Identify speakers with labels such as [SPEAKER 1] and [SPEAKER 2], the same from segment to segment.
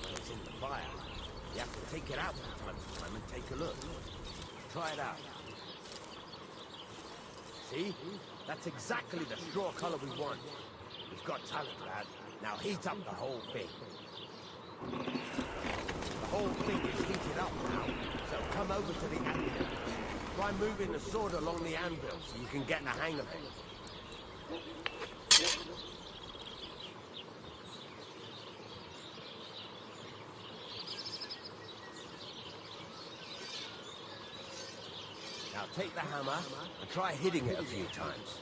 [SPEAKER 1] when it's in the fire. You have to take it out from time to time and take a look. Try it out. See? That's exactly the straw color we want. You've got talent, lad. Now heat up the whole thing. The whole thing is heated up now, so come over to the anvil. Try moving the sword along the anvil so you can get the hang of it. Now take the hammer and try hitting it a few times.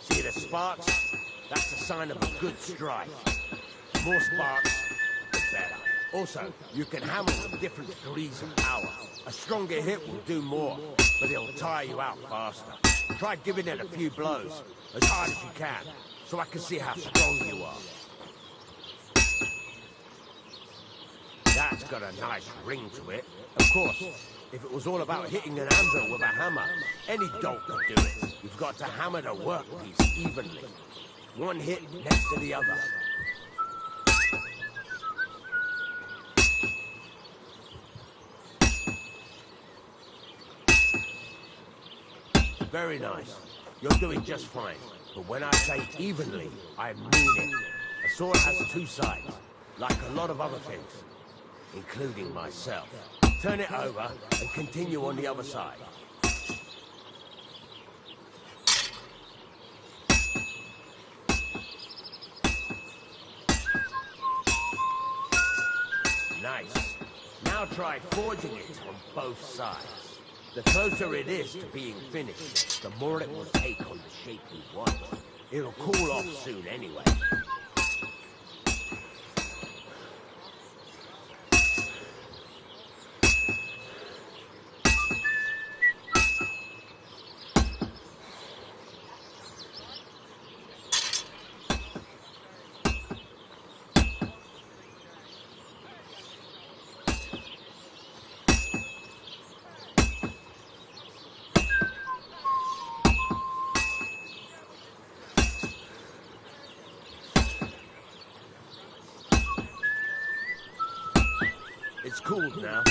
[SPEAKER 1] See the sparks? That's a sign of a good strike. More sparks, the better. Also, you can hammer with different degrees of power. A stronger hit will do more, but it'll tire you out faster. Try giving it a few blows, as hard as you can, so I can see how strong you are. That's got a nice ring to it. Of course, if it was all about hitting an anvil with a hammer, any dolt could do it. You've got to hammer the workpiece evenly. One hit next to the other. Very nice. You're doing just fine. But when I say evenly, I mean it. A sword has two sides, like a lot of other things, including myself. Turn it over and continue on the other side. Nice. Now try forging it on both sides. The closer it is to being finished, the more it will take on the shape you want. It'll cool off soon anyway. It's cooled now.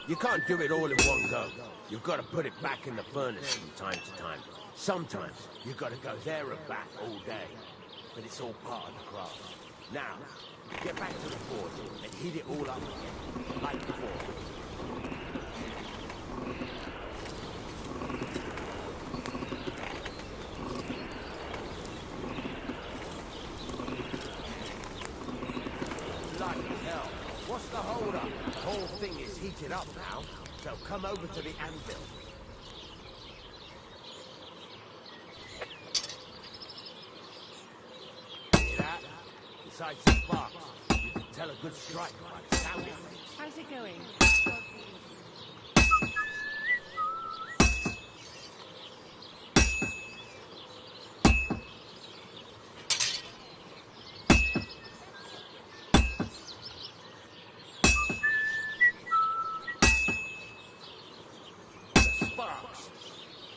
[SPEAKER 1] You can't do it all in one go. You've got to put it back in the furnace from time to time. Sometimes you've got to go there and back all day. But it's all part of the craft. Now, get back to the forge and heat it all up again, like before. What's the hold-up? The whole thing is heated up now, so come over to the anvil. Hear that? Besides the sparks, you can tell a good strike by the sound it makes.
[SPEAKER 2] How's it going?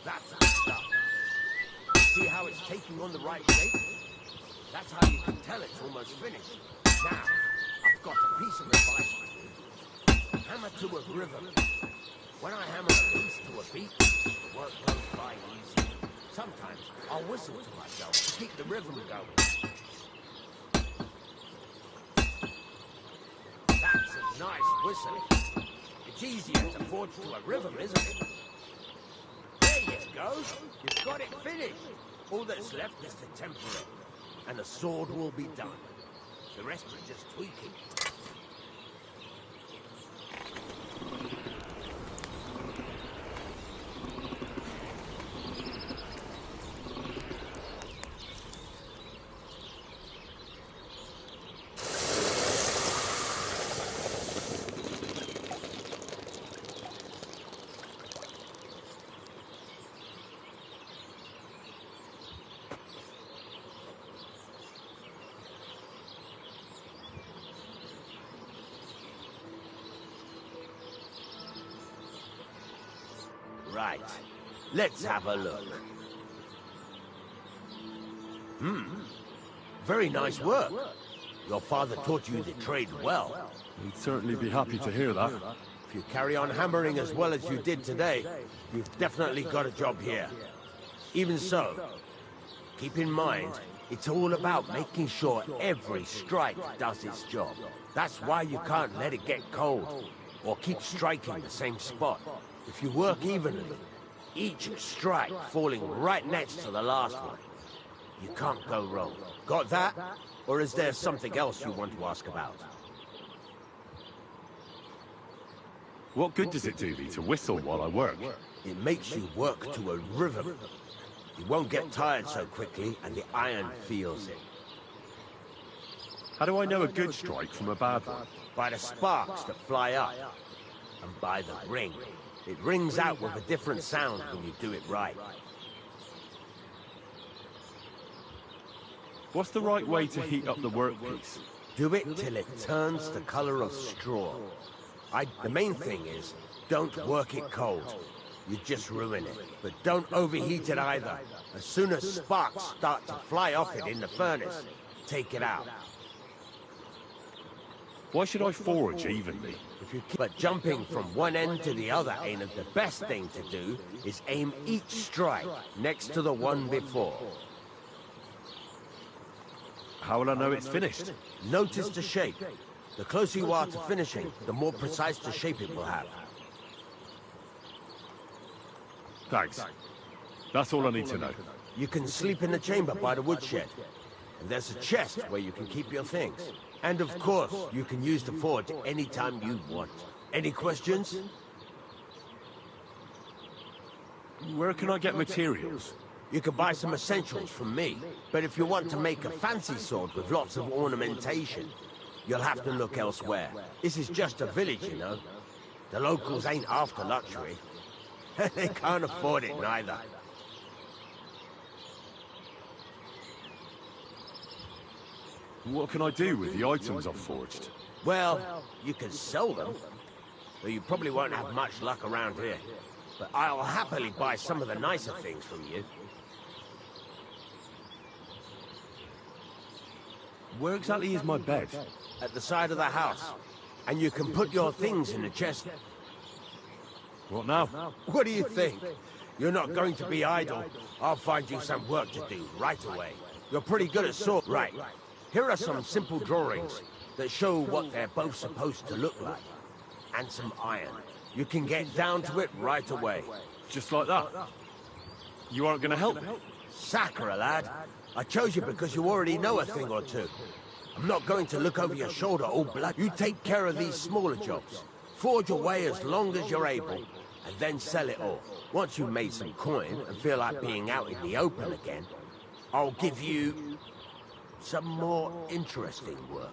[SPEAKER 1] That's the stuff. See how it's taking on the right shape? That's how you can tell it's almost finished. Now, I've got a piece of advice for you. Hammer to a rhythm. When I hammer a piece to a beat, the work goes by easy. Sometimes I'll whistle to myself to keep the rhythm going. That's a nice whistling. It's easier to forge to a rhythm, isn't it? There you go. You've got it finished. All that's left is to temper it, and the sword will be done. The rest is just tweaking. Right. Let's have a look. Very nice work. Your father taught you the trade well.
[SPEAKER 2] He'd certainly be happy to hear that.
[SPEAKER 1] If you carry on hammering as well as you did today, you've definitely got a job here. Even so, keep in mind, it's all about making sure every strike does its job. That's why you can't let it get cold, or keep striking the same spot. If you work evenly, each strike falling right next to the last one, you can't go wrong. Got that? Or is there something else you want to ask about?
[SPEAKER 2] What good does it do me to whistle while I work?
[SPEAKER 1] It makes you work to a rhythm. You won't get tired so quickly, and the iron feels it.
[SPEAKER 2] How do I know a good strike from a bad one?
[SPEAKER 1] By the sparks that fly up, and by the ring. It rings out with a different sound when you do it right.
[SPEAKER 2] What's the right way to heat up the workpiece?
[SPEAKER 1] Do it till it turns the color of straw. The main thing is, don't work it cold. You just ruin it. But don't overheat it either. As soon as sparks start to fly off it in the furnace, take it out.
[SPEAKER 2] Why should I forge evenly?
[SPEAKER 1] But jumping from one end to the other ain't the best thing to do. Is aim each strike next to the one before.
[SPEAKER 2] How will I know it's finished?
[SPEAKER 1] Notice the shape. The closer you are to finishing, the more precise the shape it will have.
[SPEAKER 2] Thanks. That's all I need to know.
[SPEAKER 1] You can sleep in the chamber by the woodshed. And there's a chest where you can keep your things. And of course, you can use the forge anytime you want. Any questions?
[SPEAKER 2] Where can I get materials?
[SPEAKER 1] You can buy some essentials from me. But if you want to make a fancy sword with lots of ornamentation, you'll have to look elsewhere. This is just a village, you know. The locals ain't after luxury. They can't afford it neither.
[SPEAKER 2] What can I do with the items I've forged?
[SPEAKER 1] Well, you can sell them, though you probably won't have much luck around here. But I'll happily buy some of the nicer things from you.
[SPEAKER 2] Where exactly is my bed?
[SPEAKER 1] At the side of the house. And you can put your things in the chest.
[SPEAKER 2] What now?
[SPEAKER 1] What do you think? You're not going to be idle. I'll find you some work to do right away. You're pretty good at sword. Right. Here are some simple drawings that show what they're both supposed to look like. And some iron. You can get down to it right away.
[SPEAKER 2] Just like that? You aren't going to help me?
[SPEAKER 1] Sacre, lad. I chose you because you already know a thing or two. I'm not going to look over your shoulder all blood. You take care of these smaller jobs. Forge away as long as you're able, and then sell it all. Once you've made some coin and feel like being out in the open again, I'll give you some more interesting work.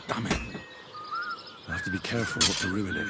[SPEAKER 3] Damn it. I have to be careful not to ruin it.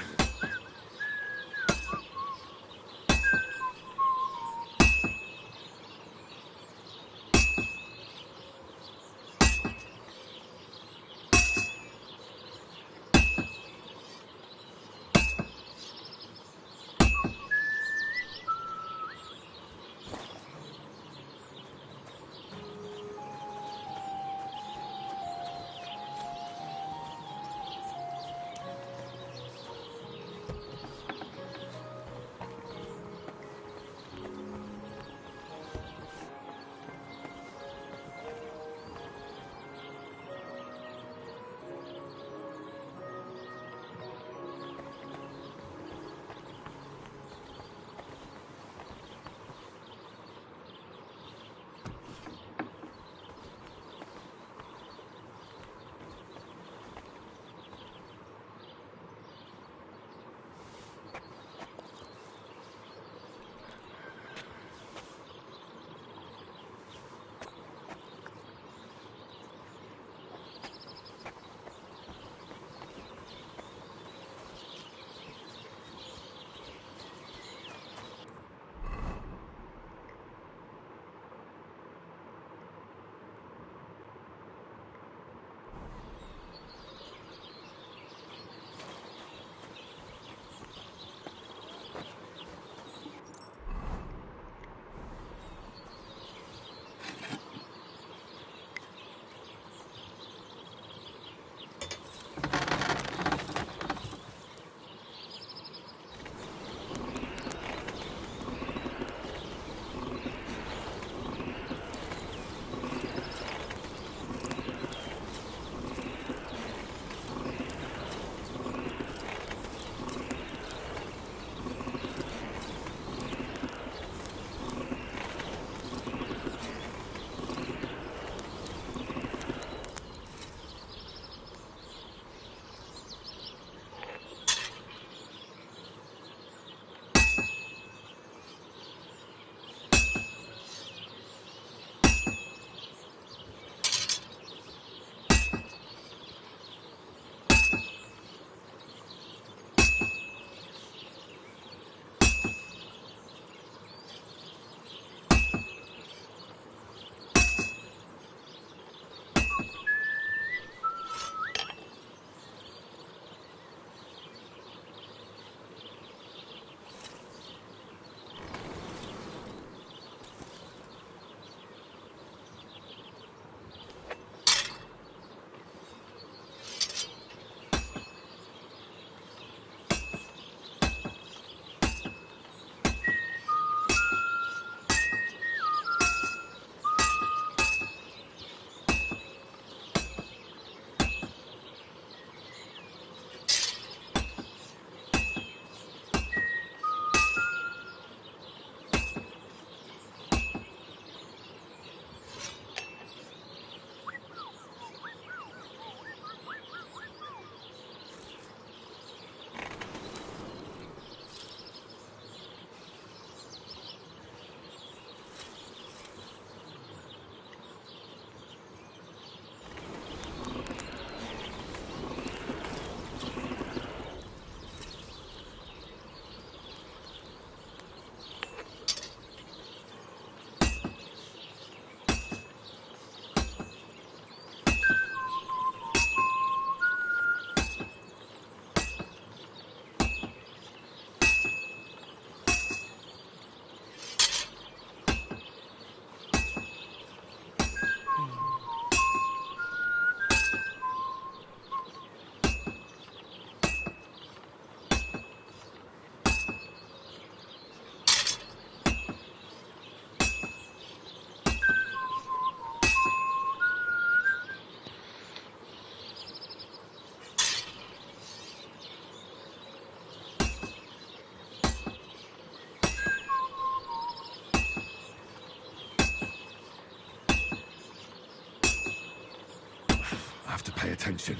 [SPEAKER 3] I have to pay attention.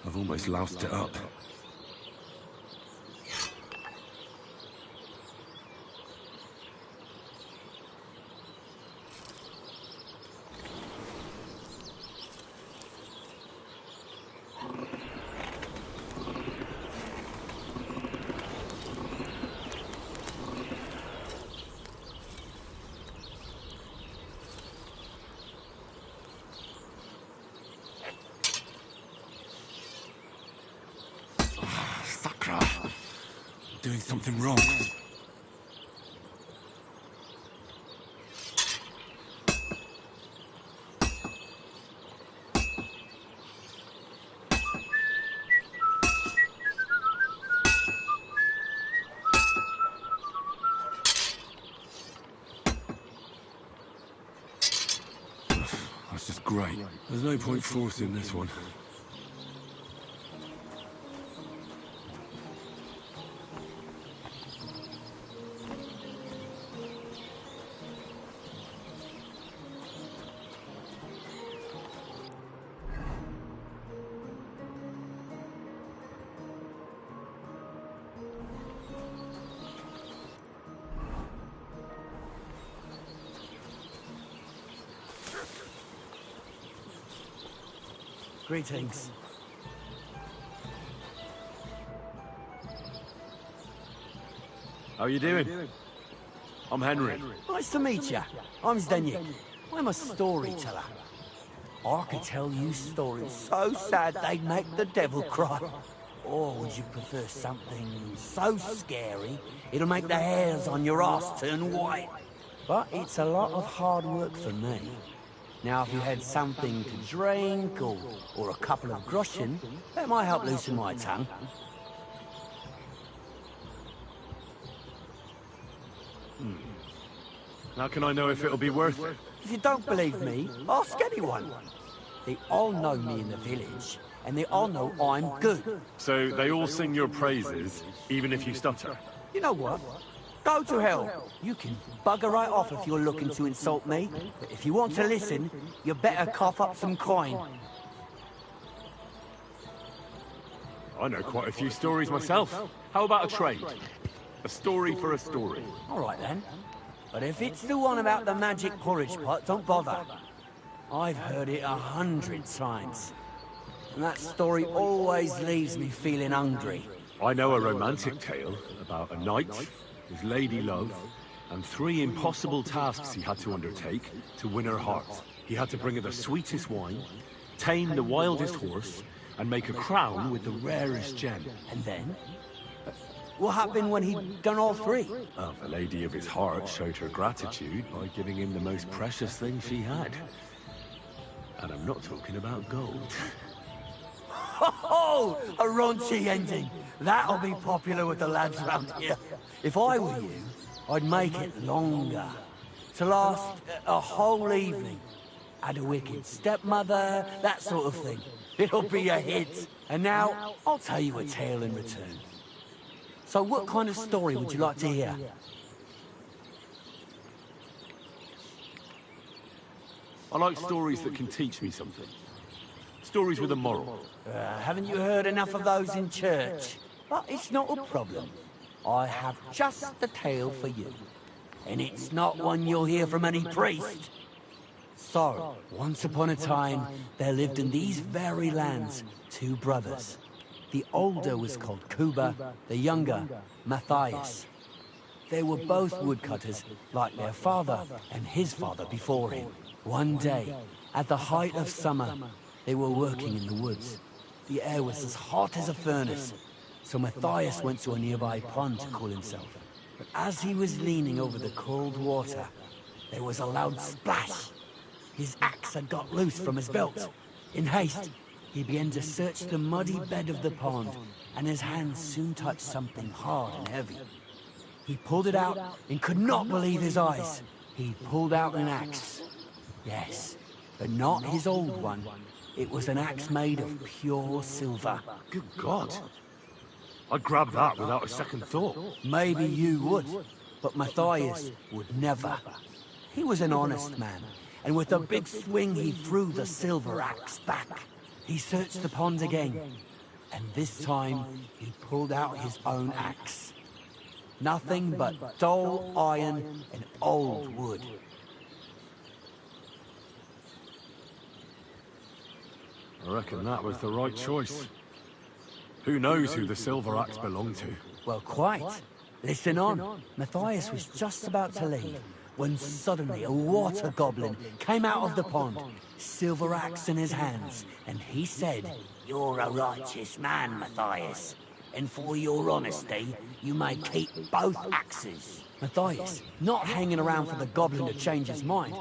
[SPEAKER 3] I've almost loused it up. doing something wrong. That's just great. There's no point forcing this one.
[SPEAKER 4] Greetings.
[SPEAKER 2] How you doing? I'm Henry.
[SPEAKER 4] Nice to meet you. I'm Zdeněk. I'm a storyteller. I could tell you stories so sad they'd make the devil cry. Or would you prefer something so scary it'll make the hairs on your ass turn white? But it's a lot of hard work for me. Now, if you had something to drink, or a couple of groschen, that might help loosen my tongue.
[SPEAKER 2] How can I know if it'll be worth it?
[SPEAKER 4] If you don't believe me, ask anyone. They all know me in the village, and they all know I'm good.
[SPEAKER 2] So they all sing your praises, even if you stutter?
[SPEAKER 4] You know what? Go to hell. You can bugger right off if you're looking to insult me. But if you want to listen, you better cough up some coin.
[SPEAKER 2] I know quite a few stories myself. How about a trade? A story for a story.
[SPEAKER 4] All right, then. But if it's the one about the magic porridge pot, don't bother. I've heard it 100 times. And that story always leaves me feeling hungry.
[SPEAKER 2] I know a romantic tale about a knight, his lady love, and 3 impossible tasks he had to undertake to win her heart. He had to bring her the sweetest wine, tame the wildest horse, and make a crown with the rarest gem.
[SPEAKER 4] And then? What happened when he'd done all 3?
[SPEAKER 2] Well, the lady of his heart showed her gratitude by giving him the most precious thing she had. And I'm not talking about gold.
[SPEAKER 4] Oh, a raunchy ending. That'll be popular with the lads around here. If I were you, I'd make it longer. To last a whole evening. Add a wicked stepmother, that sort of thing. It'll be a hit. And now, I'll tell you a tale in return. So what kind of story would you like to hear?
[SPEAKER 2] I like stories that can teach me something. Stories with a moral.
[SPEAKER 4] Haven't you heard enough of those in church? But it's not a problem. I have just the tale for you. And it's not one you'll hear from any priest. So, once upon a time, there lived in these very lands 2 brothers. The older was called Kuba, the younger, Matthias. They were both woodcutters, like their father and his father before him. One day, at the height of summer, they were working in the woods. The air was as hot as a furnace, so Matthias went to a nearby pond to cool himself. But as he was leaning over the cold water, there was a loud splash. His axe had got loose from his belt. In haste, he began to search the muddy bed of the pond, and his hands soon touched something hard and heavy. He pulled it out and could not believe his eyes. He pulled out an axe. Yes, but not his old one. It was an axe made of pure silver.
[SPEAKER 2] Good God. I'd grab that without a second thought.
[SPEAKER 4] Maybe you would, but Matthias would never. He was an honest man, and with a big swing he threw the silver axe back. He searched the pond again, and this time he pulled out his own axe. Nothing but dull iron and old wood.
[SPEAKER 2] I reckon that was the right choice. Who knows who the silver axe belonged to?
[SPEAKER 4] Well, quite. Listen on. Matthias was just about to leave when suddenly a water goblin came out of the pond, silver axe in his hands, and he said, "You're a righteous man, Matthias. and for your honesty, you may keep both axes. Matthias, not hanging around for the goblin to change his mind,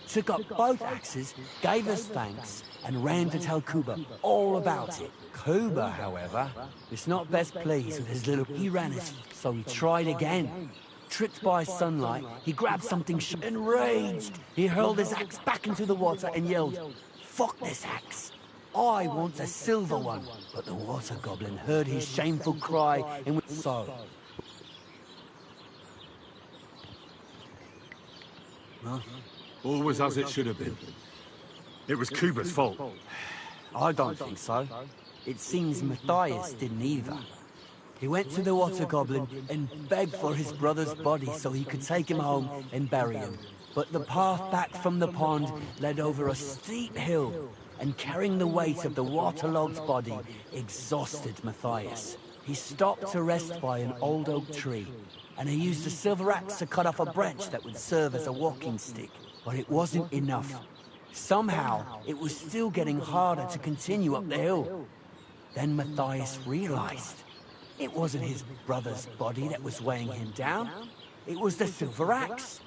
[SPEAKER 4] took up both axes, gave us thanks, and ran to tell Kuba all about it. Kuba, however, is not best pleased with his little... He ran his... so he tried again. Tricked by sunlight, he grabbed something enraged. He hurled his axe back into the water and yelled, "Fuck this axe! I want a silver one." But the water goblin heard his shameful cry and was so. Huh?
[SPEAKER 2] All was as it should have been. It was Kuba's fault.
[SPEAKER 4] I don't think so. It seems Matthias didn't either. He went to the water goblin and begged for his brother's body so he could take him home and bury him. But the path back from the pond led over a steep hill, and carrying the weight of the waterlogged body exhausted Matthias. He stopped to rest by an old oak tree, and he used a silver axe to cut off a branch that would serve as a walking stick. But it wasn't enough. Somehow, it was still getting harder to continue up the hill. Then Matthias realized it wasn't his brother's body that was weighing him down. It was the silver axe.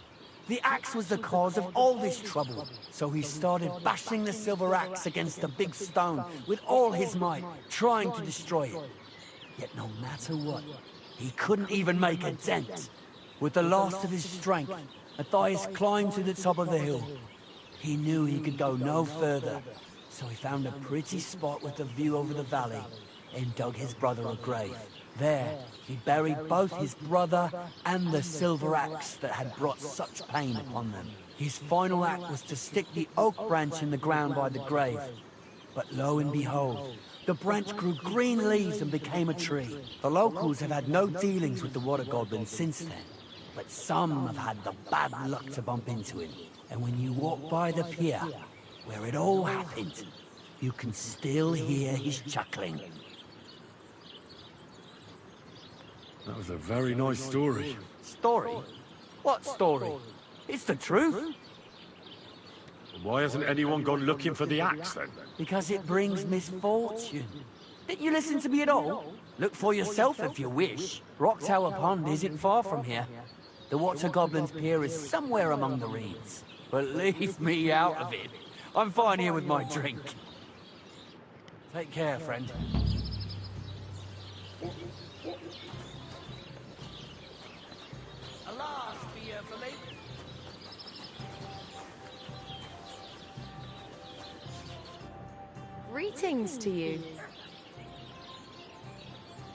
[SPEAKER 4] The axe was the cause of all this trouble. So he started bashing the silver axe against the big stone with all his might, trying to destroy it. Yet no matter what, he couldn't even make a dent. With the last of his strength, Matthias climbed to the top of the hill. He knew he could go no further, so he found a pretty spot with a view over the valley and dug his brother a grave. There, he buried both his brother and the silver axe that had brought such pain upon them. His final act was to stick the oak branch in the ground by the grave. But lo and behold, the branch grew green leaves and became a tree. The locals have had no dealings with the water goblin since then, but some have had the bad luck to bump into him. And when you walk by the pier, where it all happened, you can still hear his chuckling.
[SPEAKER 2] That was a very nice story.
[SPEAKER 4] Story? What story? It's the truth.
[SPEAKER 2] Why hasn't anyone gone looking for the axe, then?
[SPEAKER 4] Because it brings misfortune. Didn't you listen to me at all? Look for yourself if you wish. Rock Tower Pond isn't far from here. The Water Goblin's pier is somewhere among the reeds. But leave me out of it. I'm fine here with my drink. Take care, friend. A last beer for me.
[SPEAKER 5] Greetings to you.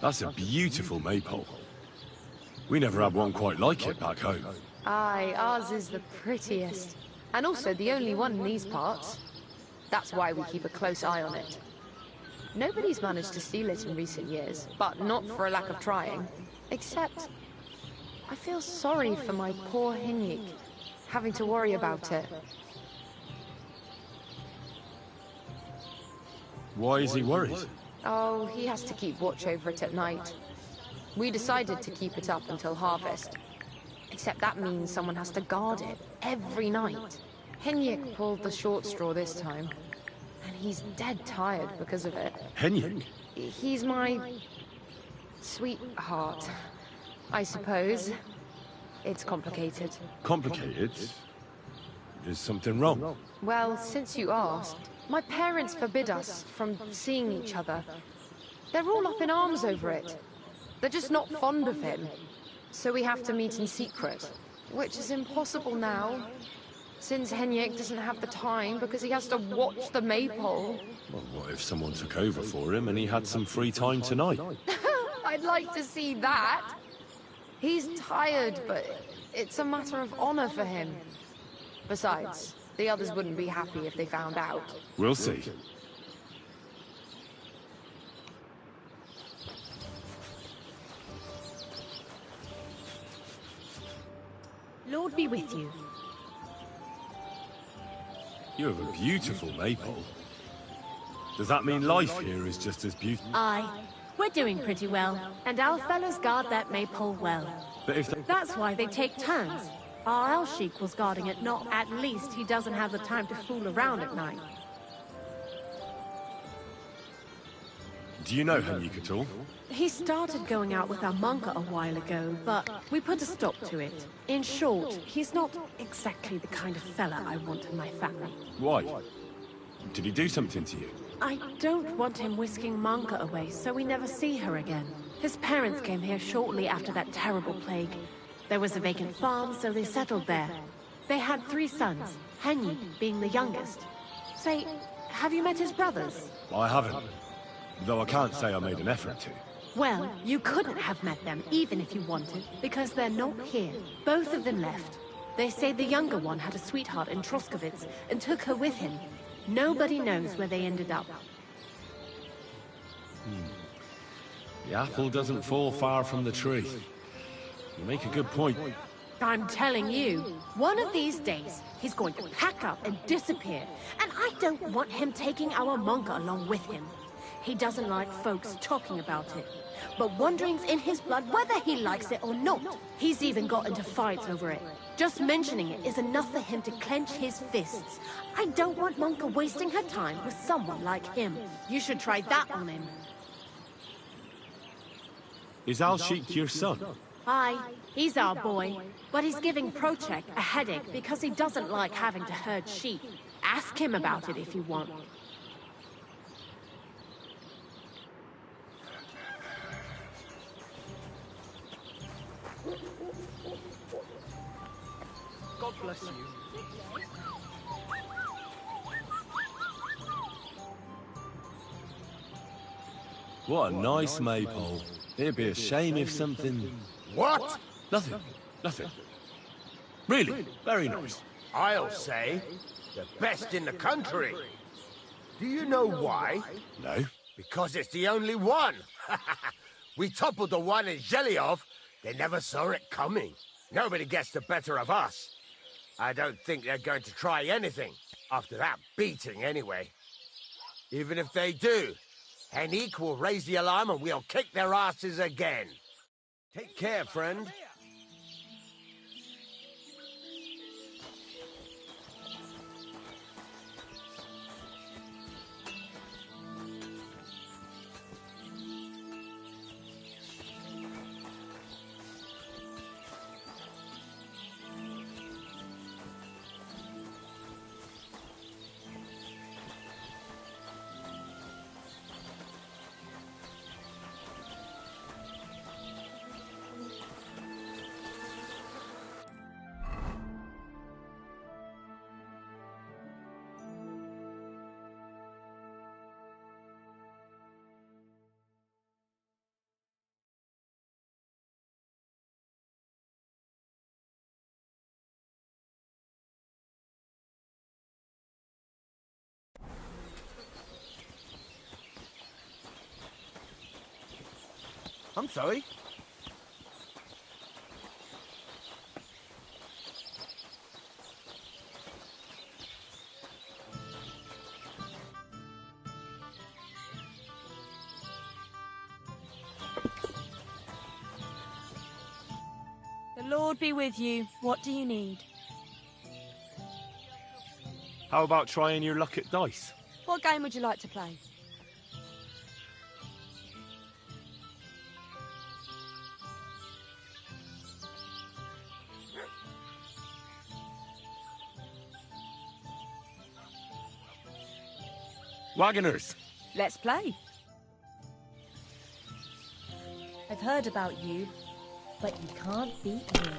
[SPEAKER 3] That's a beautiful maypole. We never had one quite like it back home.
[SPEAKER 5] Aye, ours is the prettiest. And also the only one in these parts. That's why we keep a close eye on it. Nobody's managed to steal it in recent years, but not for a lack of trying. Except, I feel sorry for my poor Hinyik, having to worry about it.
[SPEAKER 3] Why is he worried?
[SPEAKER 5] Oh, he has to keep watch over it at night. We decided to keep it up until harvest. Except that means someone has to guard it every night. Hinyik pulled the short straw this time, and he's dead tired because of it.
[SPEAKER 3] Henyik?
[SPEAKER 5] He's my sweetheart, I suppose. It's complicated.
[SPEAKER 3] Complicated? Is something wrong?
[SPEAKER 5] Well, since you asked, my parents forbid us from seeing each other. They're all up in arms over it. They're just not fond of him. So we have to meet in secret, which is impossible now, since Henyek doesn't have the time because he has to watch the maypole.
[SPEAKER 3] Well, what if someone took over for him and he had some free time tonight?
[SPEAKER 5] I'd like to see that. He's tired, but it's a matter of honor for him. Besides, the others wouldn't be happy if they found out.
[SPEAKER 3] We'll see.
[SPEAKER 6] Lord be with you.
[SPEAKER 3] You have a beautiful maypole. Does that mean life here is just as beautiful?
[SPEAKER 6] Aye, we're doing pretty well, and our fellows guard that maypole well.
[SPEAKER 3] But if
[SPEAKER 6] That's why they take turns. Our El Sheik was guarding it, not at least he doesn't have the time to fool around at night.
[SPEAKER 3] Do you know Henrik at all?
[SPEAKER 6] He started going out with our monk a while ago, but we put a stop to it. In short, he's not exactly the kind of fella I want in my family.
[SPEAKER 3] Why? Did he do something to you?
[SPEAKER 6] I don't want him whisking Manka away so we never see her again. His parents came here shortly after that terrible plague. There was a vacant farm, so they settled there. They had 3 sons, Henrik being the youngest. Say, have you met his brothers?
[SPEAKER 3] I haven't. Though I can't say I made an effort to.
[SPEAKER 6] Well, you couldn't have met them even if you wanted, because they're not here. Both of them left. They say the younger one had a sweetheart in Troskowitz and took her with him. Nobody knows where they ended up.
[SPEAKER 3] The apple doesn't fall far from the tree. You make a good point.
[SPEAKER 6] I'm telling you, one of these days, he's going to pack up and disappear. And I don't want him taking our monk along with him. He doesn't like folks talking about it. But wandering's in his blood whether he likes it or not. He's even got into fights over it. Just mentioning it is enough for him to clench his fists. I don't want Monka wasting her time with someone like him. You should try that on him.
[SPEAKER 3] Is Al-Sheikh your son?
[SPEAKER 6] Aye, he's our boy. But he's giving Prochek a headache because he doesn't like having to herd sheep. Ask him about it if you want.
[SPEAKER 4] God bless you.
[SPEAKER 3] What a nice maypole. It'd be a shame if something...
[SPEAKER 1] What?
[SPEAKER 3] Nothing. Nothing. Really, very nice.
[SPEAKER 1] I'll say, the best in the country. Do you know why?
[SPEAKER 3] No?
[SPEAKER 1] Because it's the only one. We toppled the one in Zhelyov. They never saw it coming. Nobody gets the better of us. I don't think they're going to try anything. After that beating, anyway. Even if they do, Henrik will raise the alarm and we'll kick their asses again. Take care, friend. I'm sorry.
[SPEAKER 6] The Lord be with you. What do you need?
[SPEAKER 3] How about trying your luck at dice?
[SPEAKER 7] What game would you like to play?
[SPEAKER 3] Wagoners!
[SPEAKER 7] Let's play.
[SPEAKER 8] I've heard about you, but you can't beat me.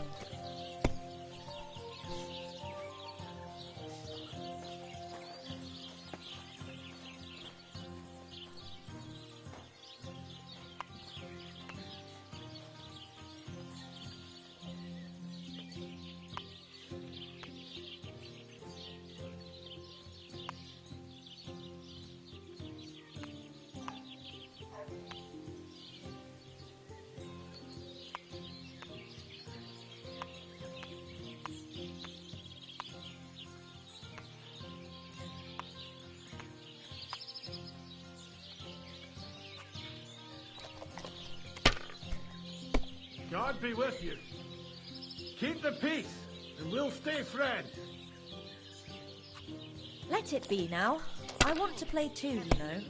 [SPEAKER 9] God be with you. Keep the peace, and we'll stay friends.
[SPEAKER 8] Let it be now. I want to play too, you know.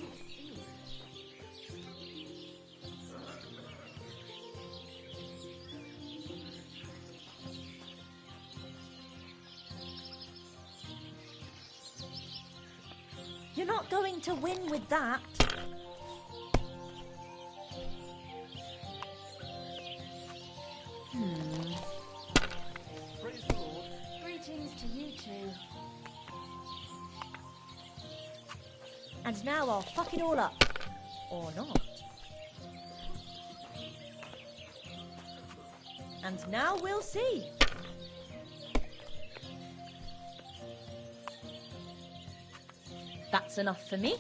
[SPEAKER 8] You're not going to win with that.
[SPEAKER 1] Praise the Lord.
[SPEAKER 8] Greetings to you two. And now I'll fuck it all up. Or not. And now we'll see. That's enough for me.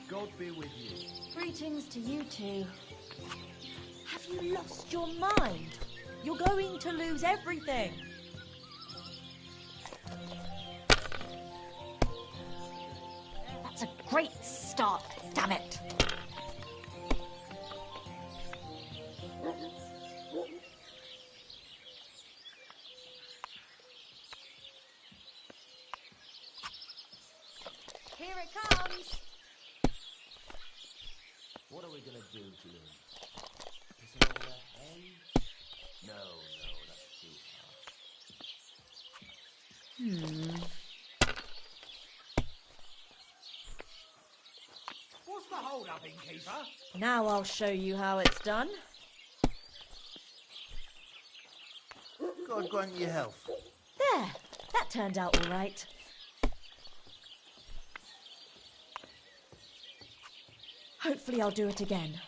[SPEAKER 1] God be with you.
[SPEAKER 8] Greetings to you two. Have you lost your mind? You're going to lose everything.
[SPEAKER 6] That's a great start, damn it.
[SPEAKER 8] Here it comes.
[SPEAKER 1] What are we gonna do to him? Pissing all that hay? No, that's too harsh. What's the hold up, innkeeper?
[SPEAKER 8] Now I'll show you how it's done.
[SPEAKER 1] God grant you health.
[SPEAKER 8] There, that turned out all right. Hopefully I'll do it again.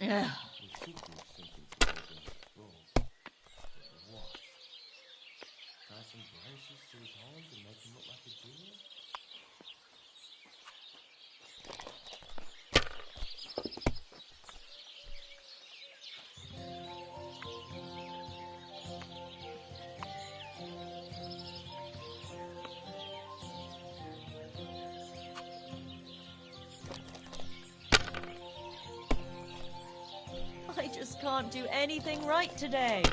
[SPEAKER 8] Ugh.
[SPEAKER 1] We should do something to make him roll. What? Tie some branches to his horns and make him look like a deer?
[SPEAKER 8] I just can't do anything right today.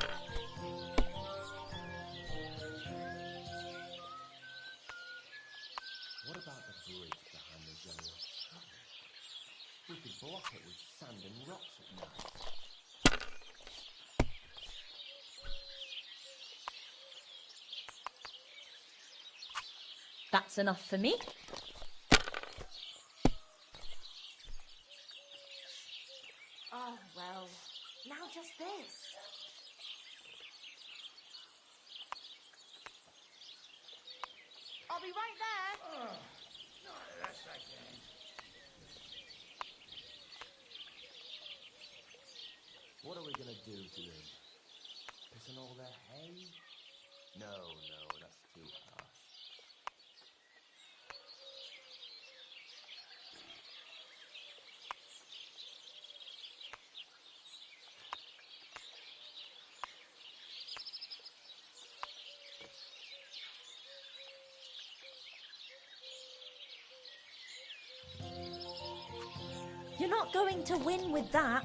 [SPEAKER 1] What about the bridge behind the general tavern? We could block it with sand and rocks at night.
[SPEAKER 8] That's enough for me.
[SPEAKER 6] Oh, well, now just this. I'll be right there.
[SPEAKER 1] No, that's okay. What are we gonna do to him? Pissing all that hay? No, that's too harsh.
[SPEAKER 8] You're not going to win with that.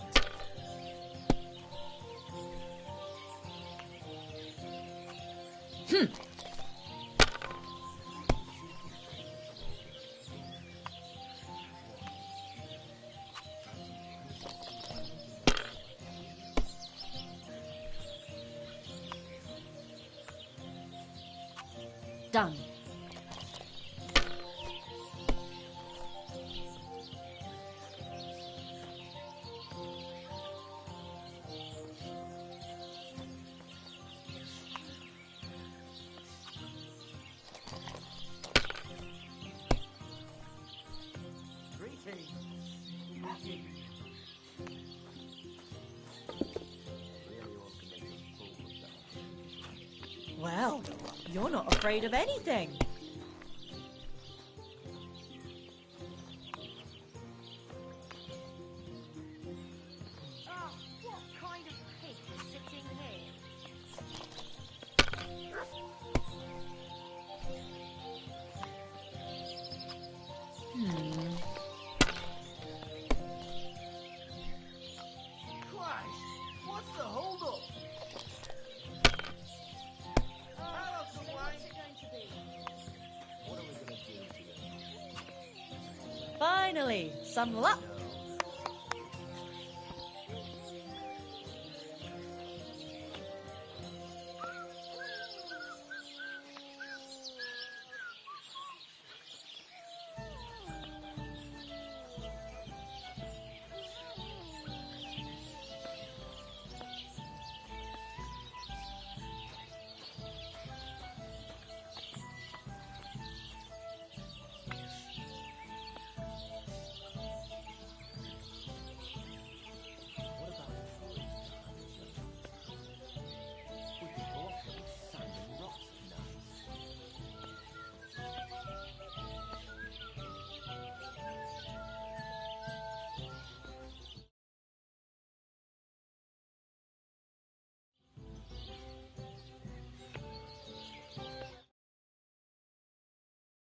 [SPEAKER 8] Done. Well, you're not afraid of anything.
[SPEAKER 6] Oh, what kind of pig is sitting here?
[SPEAKER 1] Christ, what's the
[SPEAKER 8] Finally, some luck.